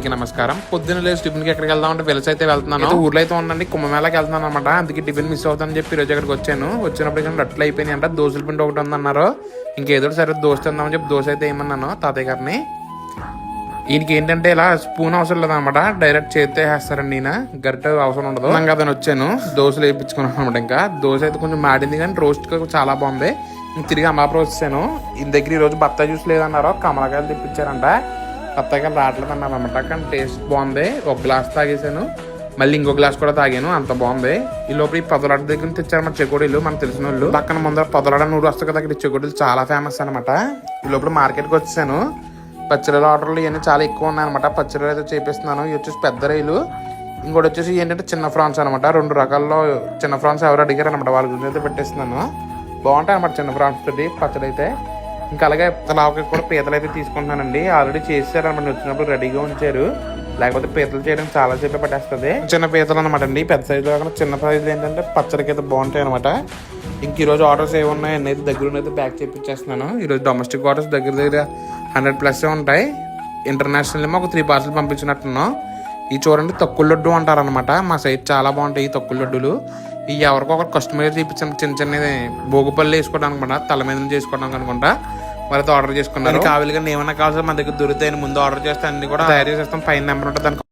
అందరికీ నమస్కారం. పొద్దున్న లేచి టిఫిన్కి ఎక్కడికి వెళ్దాం అంటే వెలస అయితే వెళ్తున్నాను. ఊర్లో అయితే ఉండండి, కుంభమేళకి వెళ్తున్నాను అనమాట. అందుకే టిఫిన్ మిస్ అవుతానని చెప్పి ఈరోజు ఇక్కడికి వచ్చాను. వచ్చినప్పుడు కానీ రట్లు అయిపోయినాయి అంట. దోశల పిండి ఒకటి ఉందన్నారు. ఇంకేదో సరే దోశ తిందామని చెప్పి దోశ అయితే ఏమన్నాను తాతయ్య గారిని. ఈయనకి ఏంటంటే ఇలా స్పూన్ అవసరం లేదనమాట, డైరెక్ట్ చేస్తే వేస్తారండి. ఈయన గరిట అవసరం ఉండదు. కదా వచ్చాను, దోశలు వేయించుకున్నాను అనమాట. ఇంకా దోశ అయితే కొంచెం మాడింది కానీ రోస్ట్ చాలా బాగుంది. తిరిగి అమలాపురం వచ్చాను. ఈయన దగ్గర ఈరోజు బత్తాయి జ్యూస్ లేదన్నారు, కమలకాయలు తెప్పించారంట. బత్తాయికాయలు రావట్లేదు అన్నారు అనమాట. కానీ టేస్ట్ బాగుంది. ఒక గ్లాస్ తాగేసాను, మళ్ళీ ఇంకో గ్లాస్ కూడా తాగాను. అంత బాగుంది. ఈ లోపల ఈ పొదలాడ దగ్గర తెచ్చారు మన చెకోడీలు, మనకు తెలిసిన వాళ్ళు. పక్కన ముందర పొదలాడ నూరు వస్తాయి కదా, అక్కడ చెకోడీలు చాలా ఫేమస్ అనమాట. ఈ లోపల మార్కెట్కి వచ్చాను. పచ్చడిల ఆర్డర్లు ఇవన్నీ చాలా ఎక్కువ ఉన్నాయన్నమాట. పచ్చడిలు అయితే చేపిస్తున్నాను. ఇవి వచ్చేసి పెద్ద రైలు, ఇంకోటి వచ్చేసి ఏంటంటే చిన్న ఫ్రాన్స్ అనమాట. 2 రకాల్లో చిన్న ఫ్రాన్స్ ఎవరు అడిగారు అనమాట, వాళ్ళ గురించి అయితే పెట్టేస్తున్నాను. బాగుంటాయి అనమాట చిన్న ఫ్రాన్స్ తోటి పచ్చడి అయితే. ఇంకా అలాగే లావకాయ కూడా పీతలు అయితే తీసుకుంటున్నానండి. ఆల్రెడీ చేశారు అనమాట, వచ్చినప్పుడు రెడీగా ఉంచారు. లేకపోతే పీతలు చేయడం చాలా సేపు పట్టేస్తుంది. చిన్న పీతలు అనమాట అండి, పెద్ద సైజు కాకుండా చిన్న సైజు ఏంటంటే పచ్చడికి అయితే బాగుంటాయి అనమాట. ఇంక ఈరోజు ఆర్డర్స్ ఏమున్నాయి అనేది దగ్గర అయితే బ్యాక్ చేయించేస్తున్నాను. ఈరోజు డొమెస్టిక్ ఆర్డర్స్ దగ్గర 100+ ఉంటాయి. ఇంటర్నేషనల్ ఏమో ఒక 3 పార్సల్ పంపించినట్టున్నాం. ఈ చూడండి తక్కువ లడ్డు అంటారనమాట. మా సైడ్ చాలా బాగుంటాయి ఈ తక్కువ లడ్డూలు. ఈ ఎవరికొకరు కస్టమైజ్ చేయించాను, చిన్న భోగుపల్లి వేసుకోవడానికి అనమాట, తల మీద చేసుకోవడానికి అనుకుంటా. వాళ్ళతో ఆర్డర్ చేసుకున్నారు. కావాలిగా ఏమన్నా కావాల్సి మన దగ్గర దొరుకుతాయని ముందు ఆర్డర్ చేస్తే అన్ని కూడా తయారు చేసేస్తాం. పైన నెంబర్ ఉంటుంది, దానికి